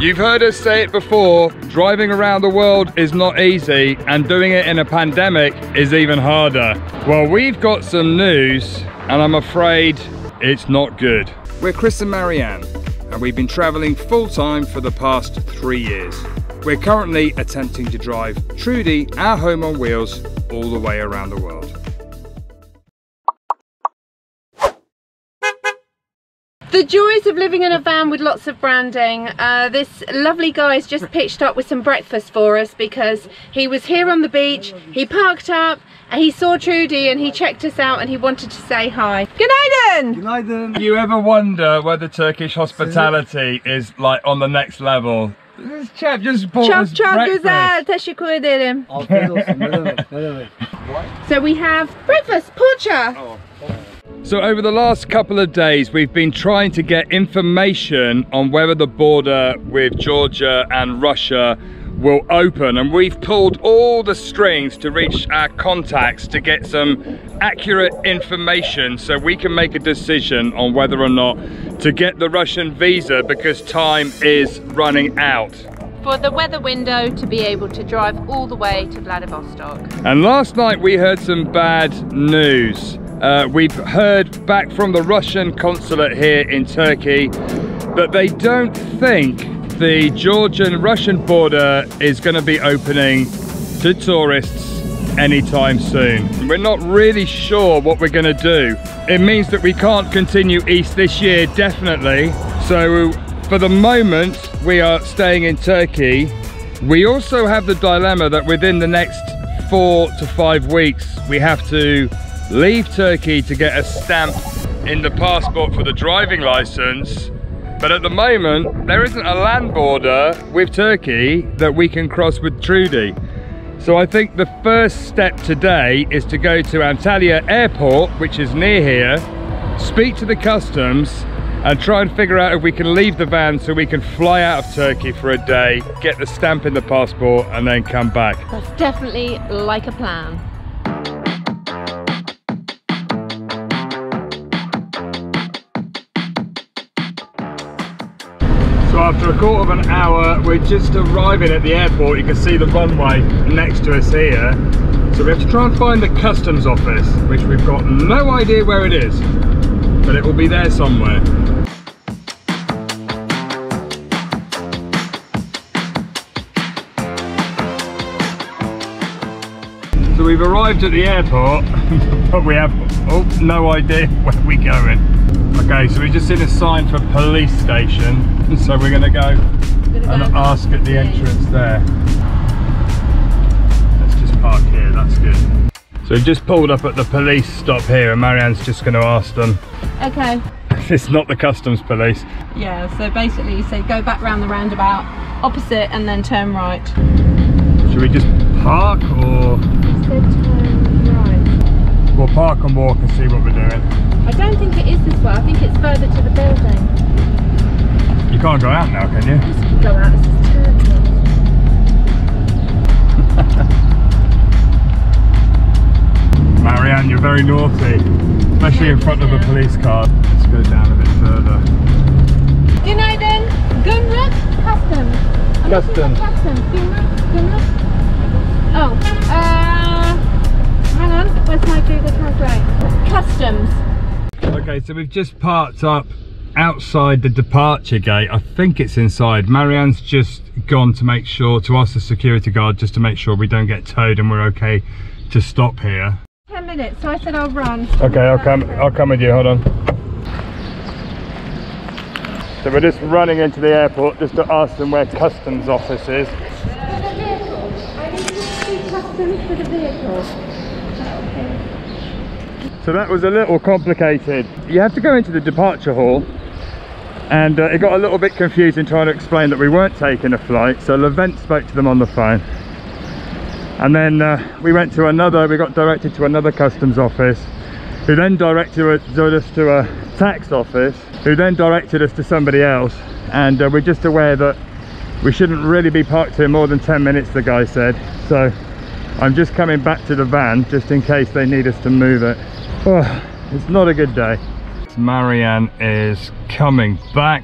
You've heard us say it before, driving around the world is not easy, and doing it in a pandemic is even harder. Well, we've got some news, and I'm afraid it's not good. We're Chris and Marianne, and we've been traveling full-time for the past 3 years. We're currently attempting to drive Trudy, our home on wheels, all the way around the world. The joys of living in a van with lots of branding. This lovely guy's just pitched up with some breakfast for us because he was here on the beach, he parked up, and he saw Trudy and he checked us out and he wanted to say hi. Günaydın! Günaydın! You ever wonder whether Turkish hospitality is like on the next level? This chap just bought us Çok breakfast. güzel, teşekkür ederim. Afiyet olsun, ne demek, ne demek. So we have breakfast, poğaça. So over the last couple of days, we've been trying to get information on whether the border with Georgia and Russia will open, and we've pulled all the strings to reach our contacts to get some accurate information so we can make a decision on whether or not to get the Russian visa, because time is running out. For the weather window to be able to drive all the way to Vladivostok. And last night we heard some bad news. We've heard back from the Russian consulate here in Turkey that they don't think the Georgian-Russian border is going to be opening to tourists anytime soon. We're not really sure what we're going to do. It means that we can't continue east this year, definitely. So for the moment, we are staying in Turkey. We also have the dilemma that within the next 4 to 5 weeks, we have to leave Turkey to get a stamp in the passport for the driving license. But at the moment, there isn't a land border with Turkey that we can cross with Trudy. So I think the first step today is to go to Antalya Airport, which is near here, speak to the customs and try and figure out if we can leave the van so we can fly out of Turkey for a day, get the stamp in the passport and then come back. That's definitely like a plan. So after a quarter of an hour, we're just arriving at the airport. You can see the runway next to us here. So we have to try and find the customs office, which we've got no idea where it is, but it will be there somewhere. So we've arrived at the airport, but we have no idea where we're going. Okay, so we just seen a sign for police station, so we're going to go and ask at the entrance there. Let's just park here, that's good. So we've just pulled up at the police stop here and Marianne's just going to ask them. Okay. It's not the customs police. Yeah, so basically you say go back round the roundabout, opposite, and then turn right. Should we just park or? Said turn right. We'll park and walk and see what we're doing. I don't think it is this way, I think it's further to the building. You can't go out now, can you? This can go out, this is Turkey. Marianne, you're very naughty, especially in front of a police car. Let's go down a bit further. Günaydın, Gümrük, Customs. Customs. Customs, Gümrük. Oh, hang on, where's my Google Translate? Customs. Okay, so we've just parked up outside the departure gate. I think it's inside. Marianne's just gone to make sure, to ask the security guard just to make sure we don't get towed and we're okay to stop here. 10 minutes, so I said I'll run. Okay, I'll come with you, hold on. So we're just running into the airport just to ask them where customs office is. For the vehicle. I need to see customs for the vehicle. So that was a little complicated. You have to go into the departure hall, and it got a little bit confusing trying to explain that we weren't taking a flight. So Levent spoke to them on the phone, and then we got directed to another customs office, who then directed us to a tax office, who then directed us to somebody else. And we're just aware that we shouldn't really be parked here more than 10 minutes, the guy said. So I'm just coming back to the van just in case they need us to move it. Oh, it's not a good day. Marianne is coming back.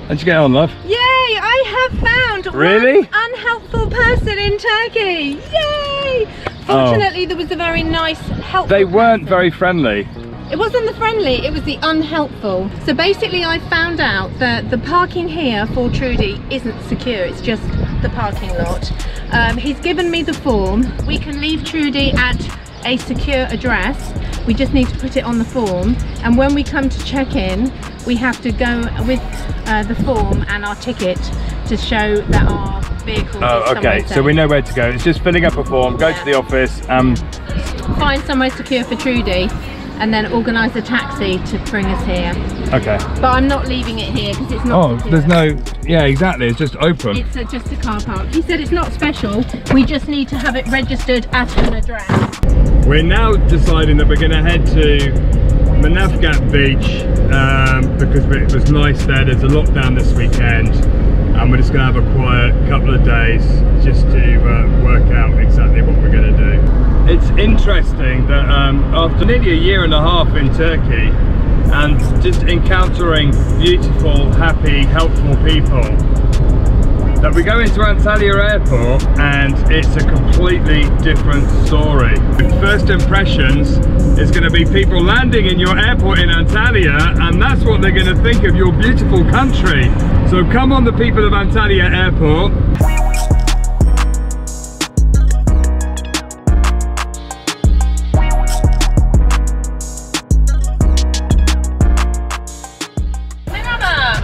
How'd you get on, love? Yay! I have found Really? one unhelpful person in Turkey. Yay! Fortunately, there was a very nice, helpful They weren't person. very friendly. It wasn't the friendly, it was the unhelpful. So basically I found out that the parking here for Trudy isn't secure, it's just the parking lot. He's given me the form. We can leave Trudy at a secure address. We just need to put it on the form. And when we come to check in, we have to go with the form and our ticket to show that our vehicle is somewhere Okay, safe. so we know where to go. It's just filling up a form, go to the office. Find somewhere secure for Trudy and then organise a taxi to bring us here. Okay. But I'm not leaving it here because it's not secure. There's no, yeah, exactly, it's just open. It's just a car park. He said it's not special, we just need to have it registered at an address. We're now deciding that we're going to head to Manavgat Beach because it was nice there. There's a lockdown this weekend and we're just going to have a quiet couple of days just to work out exactly what we're going to do. It's interesting that after nearly a year and a half in Turkey and just encountering beautiful, happy, helpful people, that we go into Antalya Airport and it's a completely different story. The first impressions is going to be people landing in your airport in Antalya, and that's what they're going to think of your beautiful country. So come on, the people of Antalya Airport.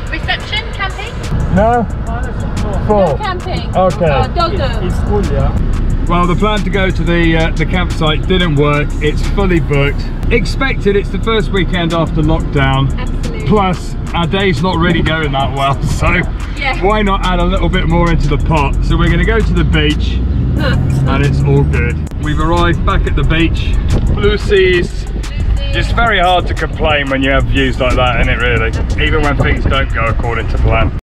Reception, camping? No? No camping. Okay. It's full, yeah. Well, the plan to go to the campsite didn't work. It's fully booked. Expected, it's the first weekend after lockdown. Absolutely. Plus, our day's not really going that well, so Yeah. why not add a little bit more into the pot? So we're going to go to the beach, and it's all good. We've arrived back at the beach. Blue seas. It's very hard to complain when you have views like that, isn't it, really? Even when things don't go according to plan.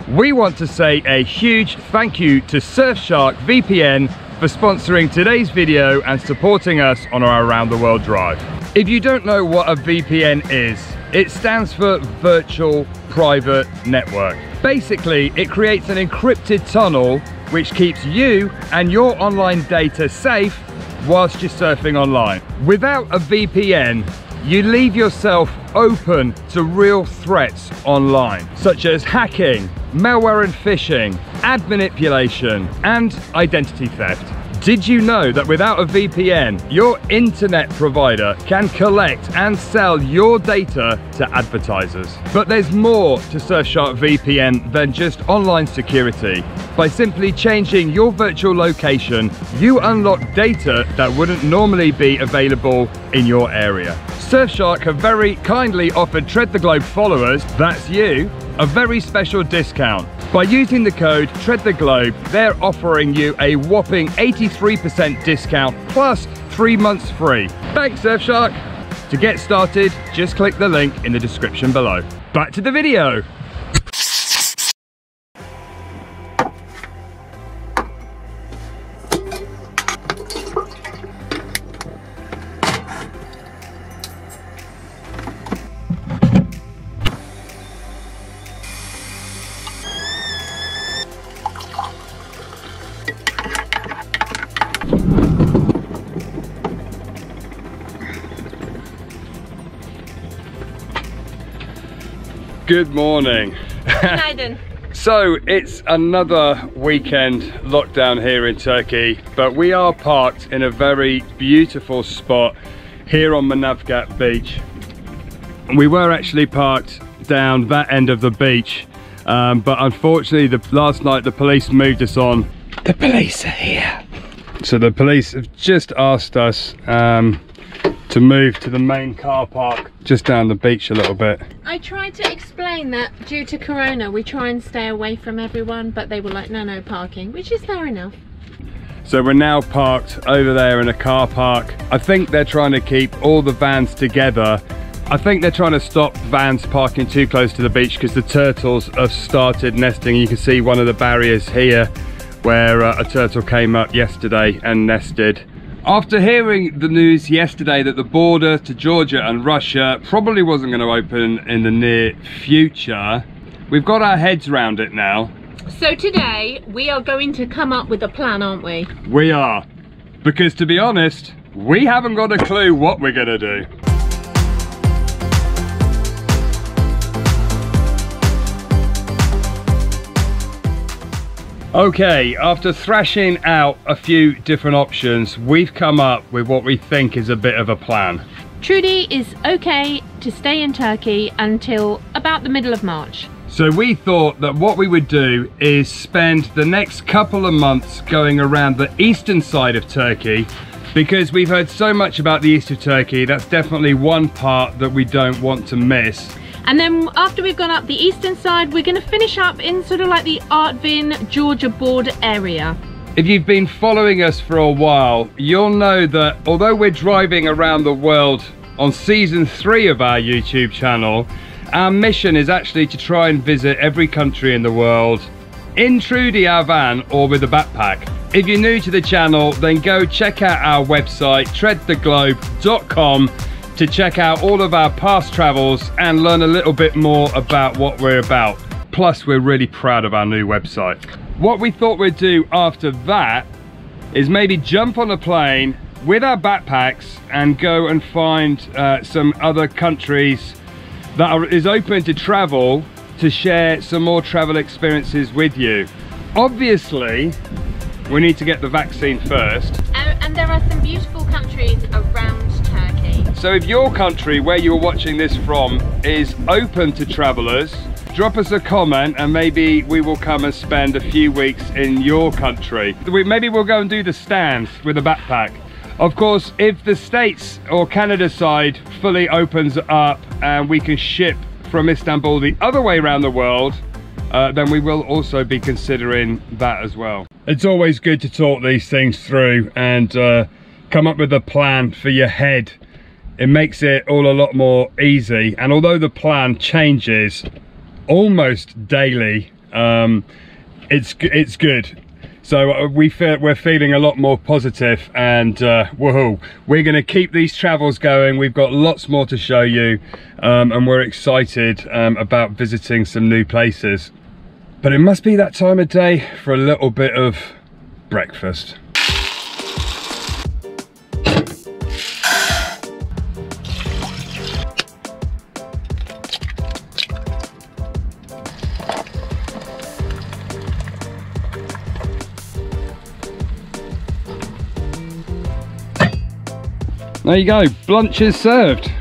We want to say a huge thank you to Surfshark VPN for sponsoring today's video and supporting us on our Around the World drive. If you don't know what a VPN is, it stands for Virtual Private Network. Basically, it creates an encrypted tunnel which keeps you and your online data safe whilst you're surfing online. Without a VPN, you leave yourself open to real threats online, such as hacking, malware and phishing, ad manipulation, and identity theft. Did you know that without a VPN, your internet provider can collect and sell your data to advertisers? But there's more to Surfshark VPN than just online security. By simply changing your virtual location, you unlock data that wouldn't normally be available in your area. Surfshark have very kindly offered Tread the Globe followers, that's you, a very special discount. By using the code TreadTheGlobe, they're offering you a whopping 83% discount plus 3 months free. Thanks, Surfshark. To get started, just click the link in the description below. Back to the video. Good morning. Günaydın. So it's another weekend lockdown here in Turkey, but we are parked in a very beautiful spot here on Manavgat Beach. We were actually parked down that end of the beach, but unfortunately last night the police moved us on. The police are here. So the police have just asked us to move to the main car park just down the beach a little bit. I tried to explain that due to Corona we try and stay away from everyone, but they were like no parking, which is fair enough. So we're now parked over there in a car park. I think they're trying to keep all the vans together. I think they're trying to stop vans parking too close to the beach because the turtles have started nesting. You can see one of the barriers here where a turtle came up yesterday and nested. After hearing the news yesterday that the border to Georgia and Russia probably wasn't going to open in the near future, we've got our heads around it now. So today we are going to come up with a plan, aren't we? We are. Because to be honest, we haven't got a clue what we're gonna do. Okay, after thrashing out a few different options, we've come up with what we think is a bit of a plan. Trudy is okay to stay in Turkey until about the middle of March. So we thought that what we would do is spend the next couple of months going around the eastern side of Turkey, because we've heard so much about the east of Turkey. That's definitely one part that we don't want to miss. And then after we've gone up the eastern side, we're going to finish up in sort of like the Artvin, Georgia border area. If you've been following us for a while, you'll know that although we're driving around the world on season 3 of our YouTube channel, our mission is actually to try and visit every country in the world in Trudy, our van, or with a backpack. If you're new to the channel, then go check out our website, treadtheglobe.com, to check out all of our past travels and learn a little bit more about what we're about. Plus, we're really proud of our new website. What we thought we'd do after that is maybe jump on a plane with our backpacks and go and find some other countries that is open to travel, to share some more travel experiences with you. Obviously, we need to get the vaccine first. And there are some beautiful countries around Turkey. So if your country, where you're watching this from, is open to travellers, drop us a comment and maybe we will come and spend a few weeks in your country. Maybe we'll go and do the stands with a backpack. Of course, if the States or Canada side fully opens up and we can ship from Istanbul the other way around the world, then we will also be considering that as well. It's always good to talk these things through and come up with a plan for your head. It makes it all a lot more easy, and although the plan changes almost daily, it's good. So we're feeling a lot more positive, and woohoo, we're going to keep these travels going. We've got lots more to show you, and we're excited about visiting some new places. But it must be that time of day for a little bit of breakfast. There you go, lunch is served.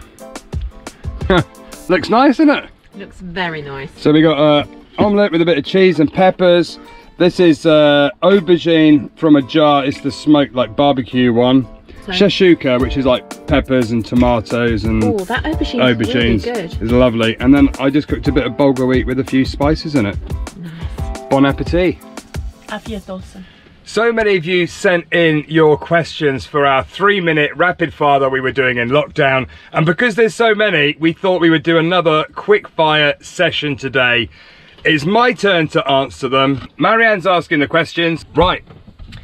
Looks nice, isn't it? Looks very nice. So we got omelette with a bit of cheese and peppers. This is aubergine from a jar. It's the smoked like barbecue one. So, shashuka, which is like peppers and tomatoes and that aubergine's really good. Is lovely. And then I just cooked a bit of bulgur wheat with a few spices in it. Nice. Bon appetit. Afiatosa. So many of you sent in your questions for our 3-minute rapid fire that we were doing in lockdown, and because there's so many, we thought we would do another quick fire session today. It's my turn to answer them. Marianne's asking the questions. Right,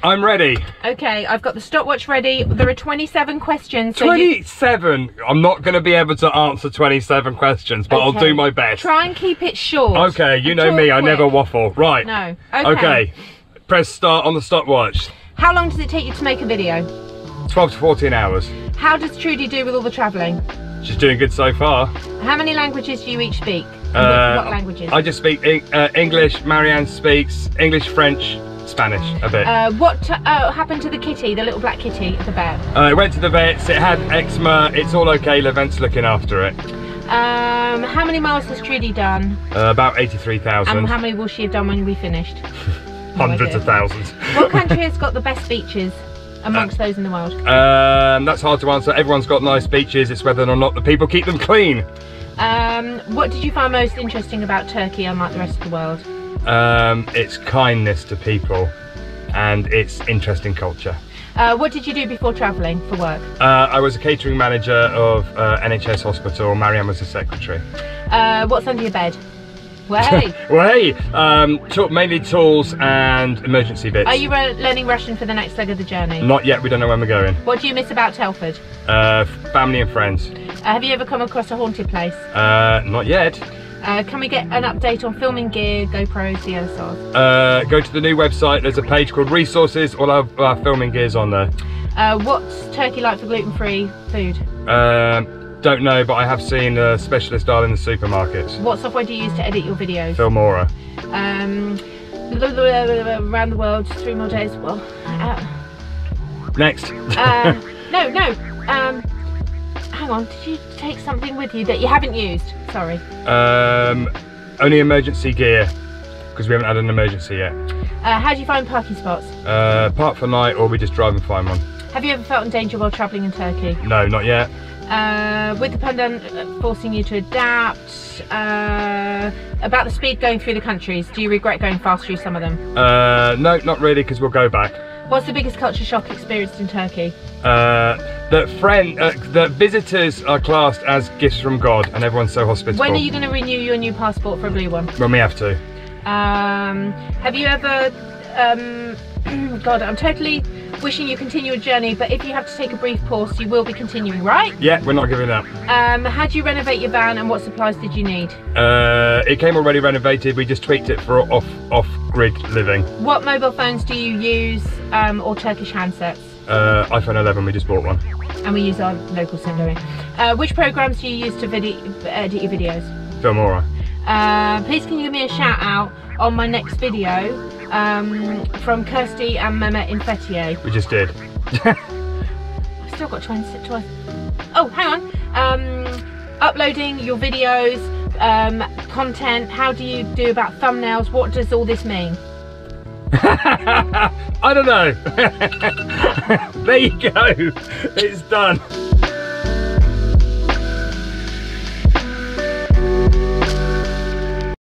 I'm ready. Okay, I've got the stopwatch ready. There are 27 questions. So 27? I'm not going to be able to answer 27 questions, but okay, I'll do my best. Try and keep it short. Okay, you know me, I never waffle. Right. No. Okay. Press start on the stopwatch. How long does it take you to make a video? 12 to 14 hours. How does Trudy do with all the travelling? She's doing good so far. How many languages do you each speak? What languages? I just speak English, Marianne speaks English, French, Spanish a bit. What happened to the kitty, the little black kitty, the bear? It went to the vets, it had eczema, it's all okay, Levent's looking after it. How many miles has Trudy done? About 83,000. And how many will she have done when we finished? Hundreds of thousands. What country has got the best beaches amongst those in the world? That's hard to answer. Everyone's got nice beaches, it's whether or not the people keep them clean. What did you find most interesting about Turkey, unlike the rest of the world? Its kindness to people and its interesting culture. What did you do before travelling for work? I was a catering manager of NHS hospital. Marianne was the secretary. What's under your bed? Way. Mainly tools and emergency bits. Are you learning Russian for the next leg of the journey? Not yet, we don't know when we're going. What do you miss about Telford? Family and friends. Have you ever come across a haunted place? Not yet. Can we get an update on filming gear, GoPros, the other stuff? Go to the new website. There's a page called Resources. All our filming gear's on there. What's Turkey like for gluten-free food? Don't know, but I have seen a specialist aisle in the supermarket. What software do you use to edit your videos? Filmora. Around the world, 3 more days. Well, Next. no. Hang on. Did you take something with you that you haven't used? Sorry. Only emergency gear, because we haven't had an emergency yet. How do you find parking spots? Park for night, or we just drive and find one. Have you ever felt in danger while travelling in Turkey? No, not yet. With the pandemic forcing you to adapt, about the speed going through the countries, do you regret going fast through some of them? No, not really, because we'll go back. What's the biggest culture shock experienced in Turkey? That visitors are classed as gifts from God, and everyone's so hospitable. When are you going to renew your new passport for a blue one? When we have to. Have you ever, God, I'm totally wishing you continue a journey, but if you have to take a brief pause, you will be continuing, right? Yeah, we're not giving up. How do you renovate your van, and what supplies did you need? It came already renovated. We just tweaked it for off-grid living. What mobile phones do you use, or Turkish handsets? iPhone 11, we just bought one. And we use our local SIM, don't we? Which programs do you use to edit your videos? Filmora. Please can you give me a shout out on my next video from Kirsty and Mehmet in Fethiye. We just did. I've still got 26 twice. Oh, hang on. Uploading your videos, content, how do you do about thumbnails? What does all this mean? I don't know. There you go. It's done.